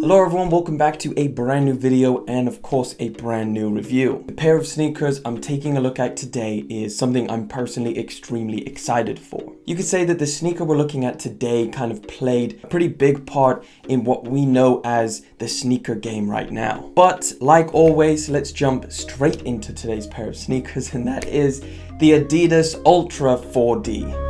Hello everyone, welcome back to a brand new video and of course a brand new review. The pair of sneakers I'm taking a look at today is something I'm personally extremely excited for. You could say that the sneaker we're looking at today kind of played a pretty big part in what we know as the sneaker game right now. But like always, let's jump straight into today's pair of sneakers, and that is the Adidas Ultra 4D.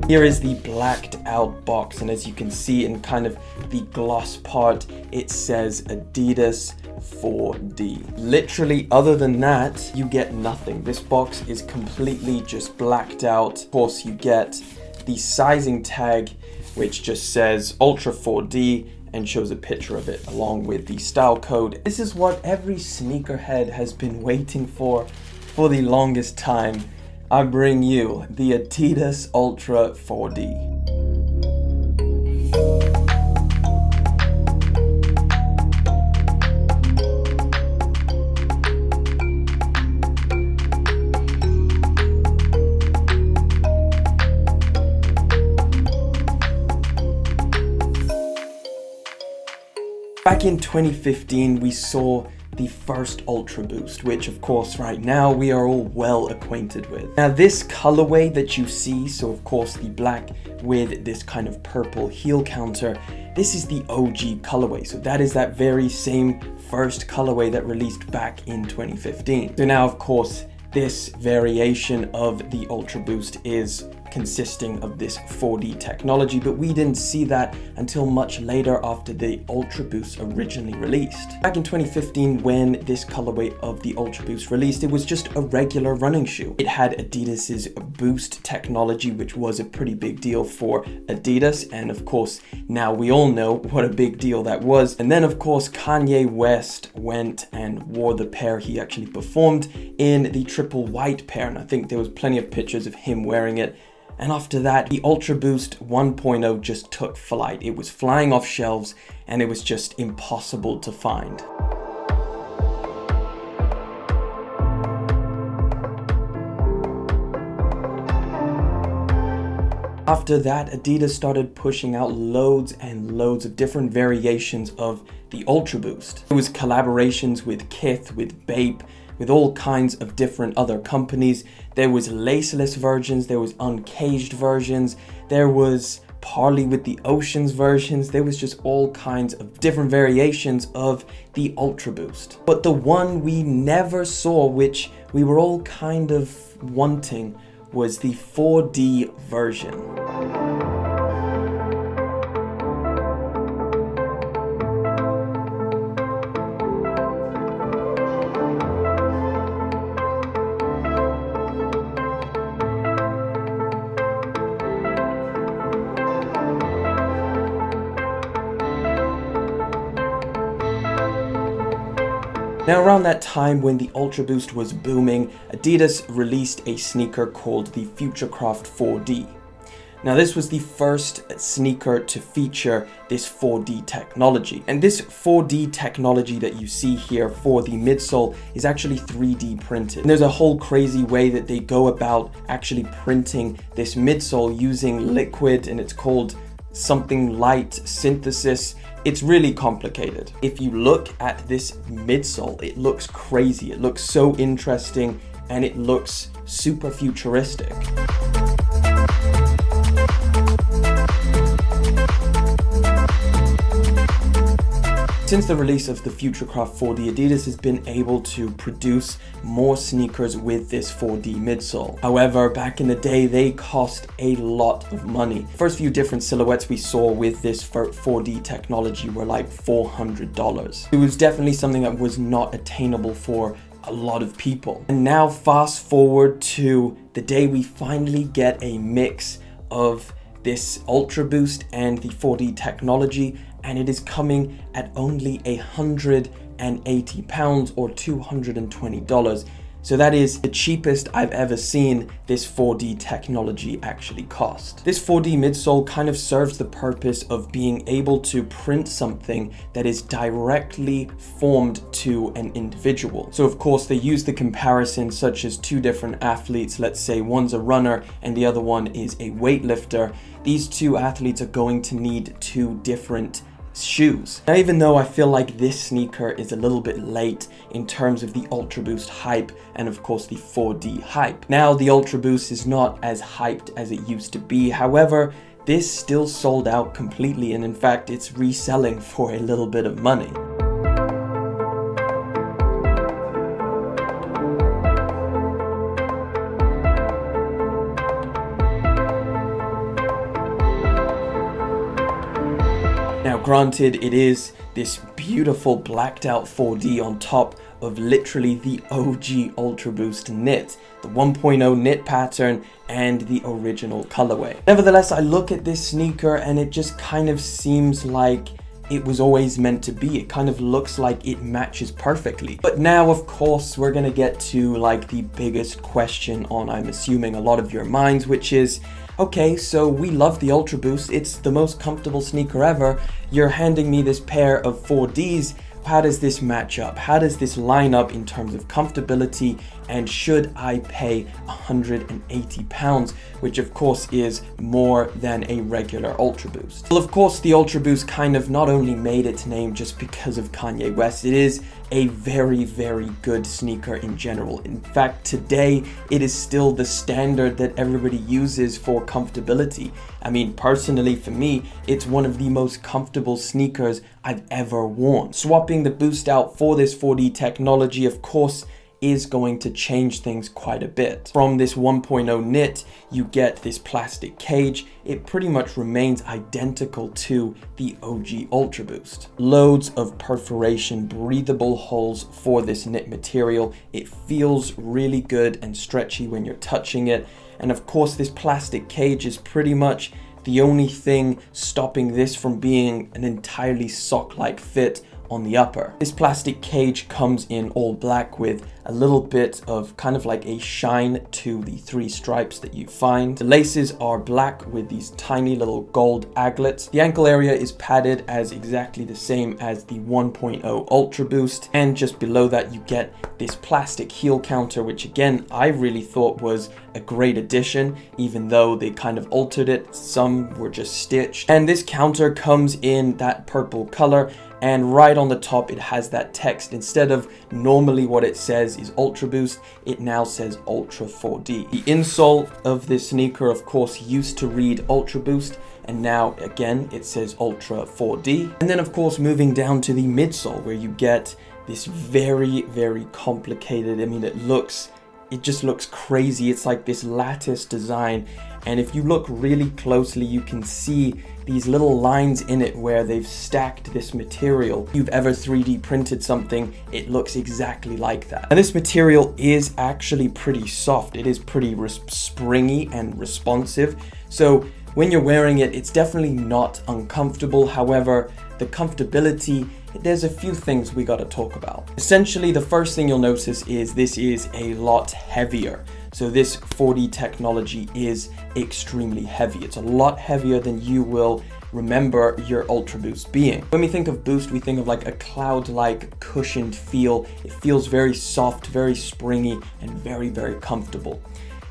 Here is the blacked out box, and as you can see in kind of the gloss part, it says Adidas 4D. Literally, other than that, you get nothing. This box is completely just blacked out. Of course, you get the sizing tag, which just says Ultra 4D and shows a picture of it along with the style code. This is what every sneakerhead has been waiting for the longest time. I bring you the Adidas Ultra 4D. Back in 2015, we saw the first Ultraboost, which of course right now we are all well acquainted with. Now this colorway that you see, so of course the black with this kind of purple heel counter, this is the OG colorway. So that is that very same first colorway that released back in 2015. So now of course this variation of the Ultraboost is consisting of this 4D technology, but we didn't see that until much later after the Ultraboost originally released. Back in 2015, when this colorway of the Ultraboost released, it was just a regular running shoe. It had Adidas's Boost technology, which was a pretty big deal for Adidas, and of course now we all know what a big deal that was. And then of course Kanye West went and wore the pair. He actually performed in the triple white pair, and I think there was plenty of pictures of him wearing it. And after that, the Ultraboost 1.0 just took flight. It was flying off shelves and it was just impossible to find. After that, Adidas started pushing out loads and loads of different variations of the Ultraboost. It was collaborations with Kith, with Bape, with all kinds of different other companies. There was laceless versions, there was uncaged versions, there was Parley with the Oceans versions. There was just all kinds of different variations of the Ultraboost. But the one we never saw, which we were all kind of wanting, was the 4D version. Now around that time when the Ultraboost was booming, Adidas released a sneaker called the Futurecraft 4D. Now this was the first sneaker to feature this 4D technology. And this 4D technology that you see here for the midsole is actually 3D printed. And there's a whole crazy way that they go about actually printing this midsole using liquid, and it's called something light synthesis. It's really complicated. If you look at this midsole, it looks crazy. It looks so interesting and it looks super futuristic. Since the release of the Futurecraft 4D, Adidas has been able to produce more sneakers with this 4D midsole. However, back in the day, they cost a lot of money. First few different silhouettes we saw with this 4D technology were like $400. It was definitely something that was not attainable for a lot of people. And now fast forward to the day we finally get a mix of this Ultraboost and the 4D technology, and it is coming at only £180 or $220. So that is the cheapest I've ever seen this 4D technology actually cost. This 4D midsole kind of serves the purpose of being able to print something that is directly formed to an individual. So of course they use the comparison such as two different athletes, let's say one's a runner and the other one is a weightlifter. These two athletes are going to need two different shoes. Now, even though I feel like this sneaker is a little bit late in terms of the Ultraboost hype and of course the 4D hype. Now the Ultraboost is not as hyped as it used to be. However, this still sold out completely, and in fact it's reselling for a little bit of money. Now granted, it is this beautiful blacked out 4D on top of literally the OG Ultraboost knit, the 1.0 knit pattern and the original colorway. Nevertheless, I look at this sneaker and it just kind of seems like it was always meant to be. It kind of looks like it matches perfectly. But now, of course, we're gonna get to like the biggest question on, I'm assuming, a lot of your minds, which is, okay, so we love the Ultraboost. It's the most comfortable sneaker ever. You're handing me this pair of 4Ds. How does this match up? How does this line up in terms of comfortability? And should I pay £180, which of course is more than a regular Ultraboost? Well, of course, the Ultraboost kind of not only made its name just because of Kanye West, it is a very, very good sneaker in general. In fact, today, it is still the standard that everybody uses for comfortability. I mean, personally, for me, it's one of the most comfortable sneakers I've ever worn. Swapping the Boost out for this 4D technology, of course, is going to change things quite a bit. From this 1.0 knit, you get this plastic cage. It pretty much remains identical to the OG Ultraboost. Loads of perforation, breathable holes for this knit material. It feels really good and stretchy when you're touching it. And of course, this plastic cage is pretty much the only thing stopping this from being an entirely sock-like fit on the upper. This plastic cage comes in all black with a little bit of kind of like a shine to the three stripes that you find. The laces are black with these tiny little gold aglets. The ankle area is padded as exactly the same as the 1.0 Ultraboost, and just below that you get this plastic heel counter, which again I really thought was a great addition, even though they kind of altered it. Some were just stitched. And this counter comes in that purple color, and right on the top it has that text. Instead of normally what it says is Ultraboost, it now says Ultra 4D. The insole of this sneaker, of course, used to read Ultraboost, and now again it says Ultra 4D. And then of course moving down to the midsole, where you get this very, very complicated, I mean, it just looks crazy. It's like this lattice design, and if you look really closely you can see these little lines in it where they've stacked this material. If you've ever 3D printed something, it looks exactly like that. And this material is actually pretty soft. It is pretty springy and responsive. So when you're wearing it, it's definitely not uncomfortable. However, the comfortability, there's a few things we gotta talk about. Essentially, the first thing you'll notice is this is a lot heavier. So this 4D technology is extremely heavy. It's a lot heavier than you will remember your Ultraboost being. When we think of Boost, we think of like a cloud-like cushioned feel. It feels very soft, very springy, and very, very comfortable.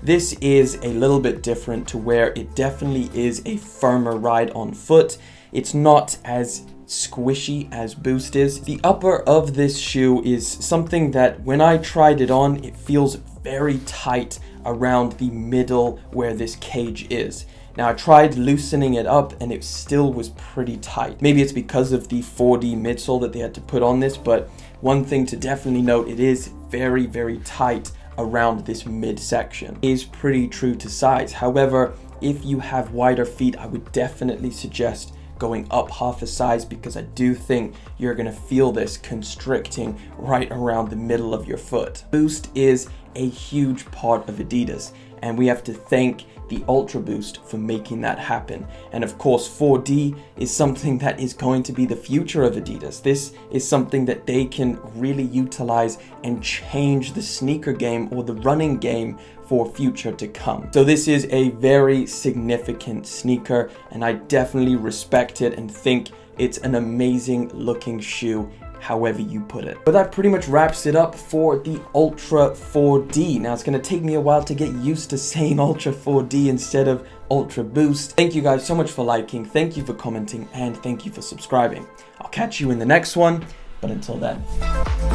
This is a little bit different, to where it definitely is a firmer ride on foot. It's not as squishy as Boost is. The upper of this shoe is something that when I tried it on, it feels very tight around the middle where this cage is. Now I tried loosening it up and it still was pretty tight. Maybe it's because of the 4D midsole that they had to put on this, but one thing to definitely note, it is very, very tight around this midsection. It is pretty true to size. However, if you have wider feet, I would definitely suggest going up half a size, because I do think you're gonna feel this constricting right around the middle of your foot. Boost is a huge part of Adidas, and we have to thank the Ultraboost for making that happen. And of course, 4D is something that is going to be the future of Adidas. This is something that they can really utilize and change the sneaker game or the running game for future to come. So this is a very significant sneaker, and I definitely respect it and think it's an amazing looking shoe, however you put it. But that pretty much wraps it up for the Ultra 4D. Now it's going to take me a while to get used to saying Ultra 4D instead of Ultra Boost. Thank you guys so much for liking, thank you for commenting, and thank you for subscribing. I'll catch you in the next one, but until then.